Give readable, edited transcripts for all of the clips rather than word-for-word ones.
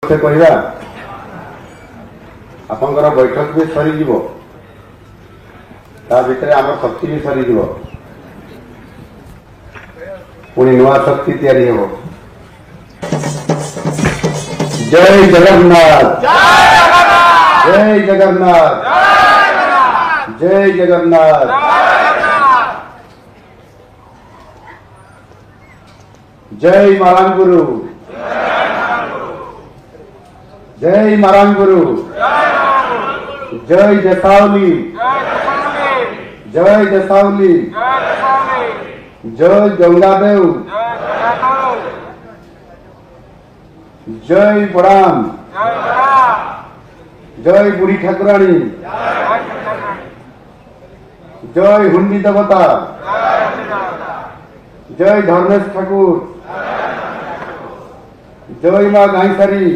कहवा आपंकर बैठक भी सरी भितर आम शक्ति भी सरी पुणी नुआ शक्ति तैयारी हो। जय जगन्नाथ जय जगन्नाथ जय जगन्नाथ। जय मारांग गुरु जय मारांग गुरु जय जसावली जय जसावली जय गंगादेव जय बड़ाम जय बुढ़ी ठाकुराणी जय हुंडी देवता जय धर्मेश ठाकुर जय माँ गाईसारी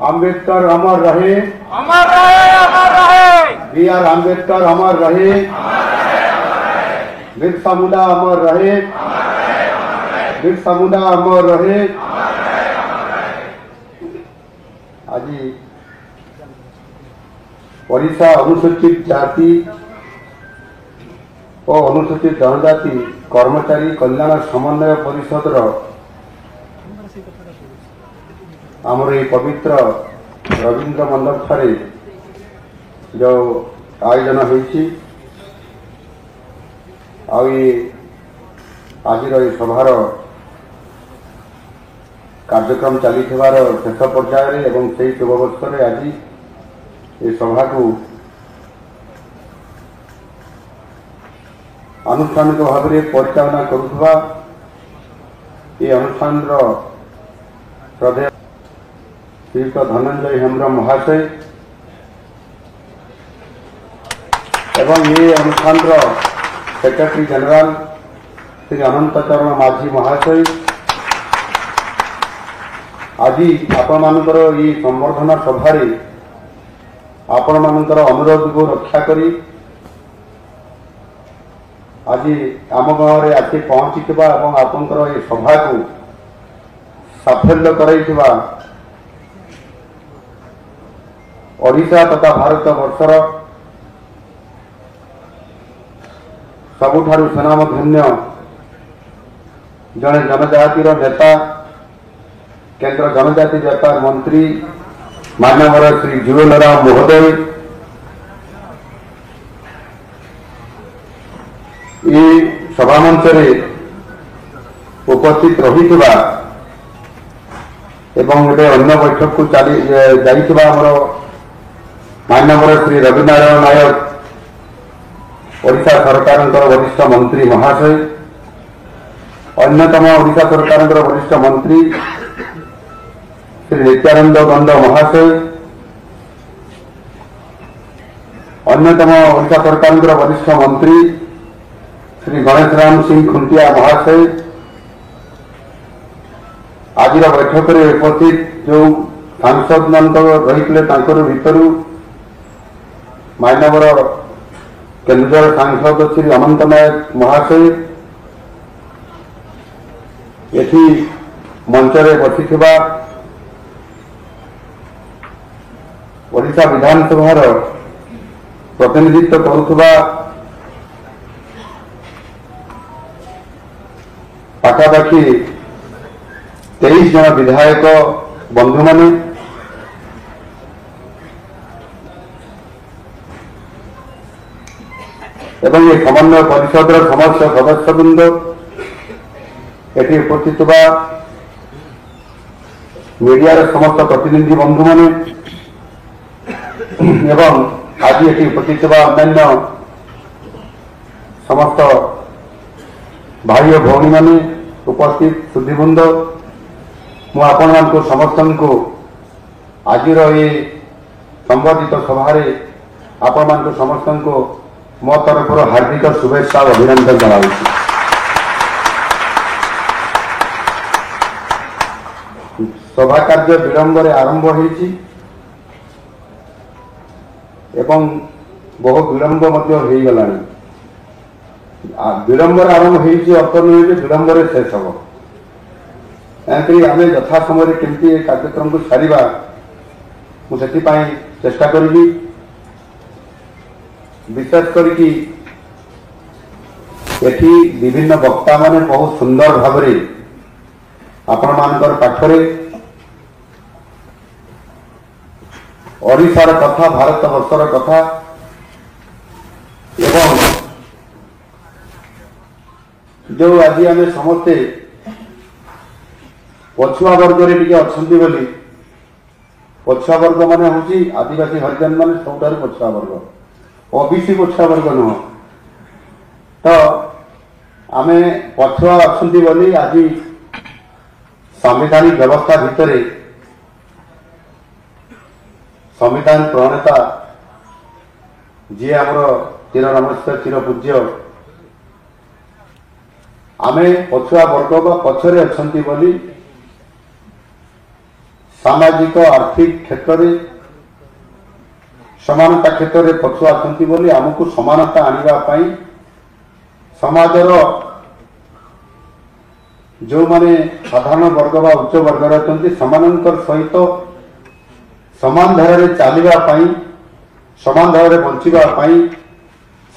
अम्बेडकर अमर रहे अमर रहे अमर रहे। बी आर अम्बेडकर अमर रहे बिरसा मुंडा अमर रहे बिरसा मुंडा अमर रहे। आज ओडिशा अनुसूचित जाति और अनुसूचित जनजाति कर्मचारी कल्याण समन्वय परिषद आमर ये पवित्र रवींद्र मंडप ठारे जो आयोजन होती आज सभार कार्यक्रम चली शेष पर्यायर एवं से शुभवर्ष आज ये सभा को आनुष्ठानिक भाव में परिचालना करुवा ये अनुष्ठान श्रद्धेय श्रीयुक्त धनंजय हेम्ब्रम महाशय एवं ये अनुष्ठान सेक्रेटरी जनरल श्री अनंत चरण माझी महाशय आज आपण मानकर ये संवर्धना सभार आपण मानकर अनुरोध को रक्षा करी आज आम गाँव में आसी पहुंची आपंकर ये सभा को साफल्य कराइथिबा ओडिशा तथा भारत वर्षर सबुठारु सुनामधन्य जड़े जनजातिर नेता केंद्र जनजाति व्यापार मंत्री मानवर श्री जुवेल राम महोदय ये सभा मंच उपस्थित रही एवं गोटे अन्य बैठक को चली जाइथिबा मानवर श्री रविनारायण नायक ओडिशा सरकार वरिष्ठ मंत्री महाशय अन्यतम ओडिशा सरकार वरिष्ठ मंत्री श्री नित्यानंद गंड महाशय अन्यतम ओडिशा सरकार वरिष्ठ मंत्री श्री गणेश राम सिंह खुंटिया महाशय आज बैठक में उपस्थित जो सांसद मान रही भितर मानवर केन्द्र सांसद श्री अनंत नायक महाशय एठी मंचरे बसी ओडिशा विधानसभा प्रतिनिधित्व करुवा पाखापाखि 23 जन विधायक बंधु माने एवं ये समन्वय परिषद समस्त सदस्यवृंद एटी उपस्थित मीडिया समस्त प्रतिनिधि बंधु माने एवं आज ये उपस्थित अन्य समस्त भाई और भौणी माने उपस्थित सुधीवृंद मुझे समस्त को आज ये संबंधित सभार आपण समस्त को मो तरफ हार्दिक शुभेच्छा और अभिनंदन जनाऊँ। सभा कार्य विलंब आरंभ होती एवं बहु विलंब हो गलानी विलंबर आरंभ होती अर्थ नुहे विलंबर शेष हम एणुक आम यथा समय केमती कार्यक्रम को सारिबा मुझे चेष्टा करी विशेष करके एठी विभिन्न वक्ता माने बहुत सुंदर भाव आपण मानकर पाखरे ओडिशार कथा भारत वर्षर कथा एवं जो आज आम समस्ते पछुआ वर्ग रे अच्छा बोली पछुआ वर्ग माने हूँ आदिवासी हरिजन माने सबुठार पछुआ वर्ग ओबीसी पछुआ वर्ग नुह तो आम पछुआ अच्छा बोली आज संवैधानिक व्यवस्था भितर संविधान प्रणेता जी आमर चिर नमस्कार चिर पूज्य आम पछुआ वर्ग बा पछरे अच्छा बोली सामाजिक आर्थिक क्षेत्र में समानता क्षेत्र में पछुआ अच्छा बोली आमको समानता आने समाजर जो माने साधारण वर्ग बा उच्च वर्ग अच्छा समानंतर सहित समान धारा रे चलवा समान धारा रे बंचवाई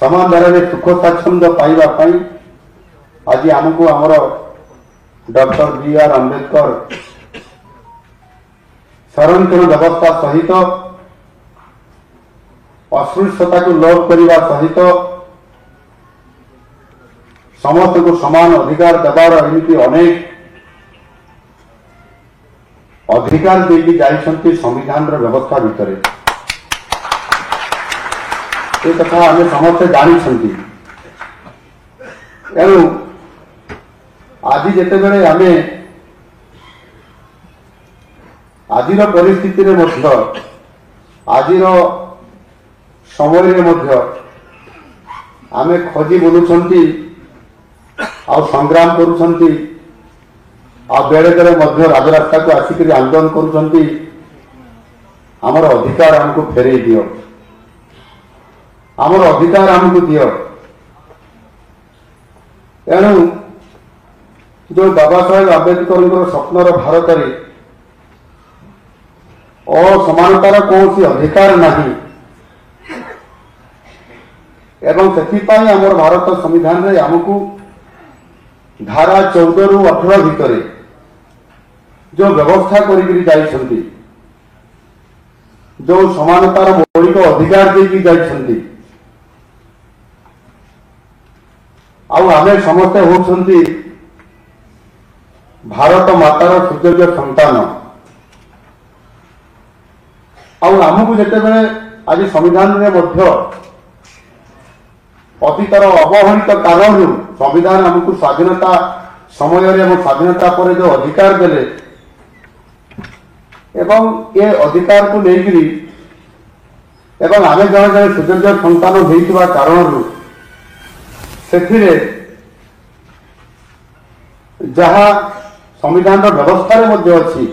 समान धारा रे सुख स्वाच्छंद पाइबापी आज आमको आमर डॉक्टर बी.आर. अम्बेडकर संरक्षण व्यवस्था सहित अस्पृश्यता को लोप करने सहित समस्त को समान अधिकार देवार एमती अनेक अधिकार देकी जाइछंती संविधान व्यवस्था भितर ये कथा आम समस्ते जानी एणु आज जितेबले आम आज परिस्थिति रे मध्य आज समय आम खोजी बुलुंट आ संग्राम करुंट आ बेले बेले मध्य राजरास्ता को आसिक आंदोलन करुंट आमर अधिकार आमको फेरे दियो आमर अधिकार आमको दियो एणु जो बाबा साहेब आंबेडकर स्वप्नर भारत में असमानतार कौन अधिकार नहीं एवं से आमर भारत संविधान में आमको धारा 14 रु 18 भितर जो व्यवस्था करी जाइछंती जो समानतार मौलिक अधिकार देकी जाइछंती आमे समस्ते होउछंती भारत मातार सुयोग्य संतान आमको जिते बड़े आज संविधान में मध्य अतीतर अवहेलित कारण संविधान आमको स्वाधीनता समय स्वाधीनता पर जो अधिकार देले एवं ये अधिकार को लेकिरी एवं आम जन जन सुयोग्य संतान होइतिबा कारण से जहाँ संविधान व्यवस्था मध्य अच्छी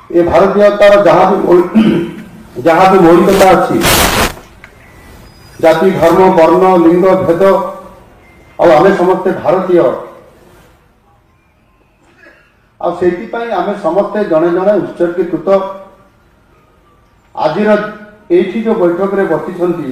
ये भारतीयतार जहाँ भी मौलिकता अच्छी जाति धर्म वर्ण लिंग भेद आम समस्ते भारतीय आम समस्ते जड़े जड़े उत्सर्गीकृत आज जो बैठक में बसी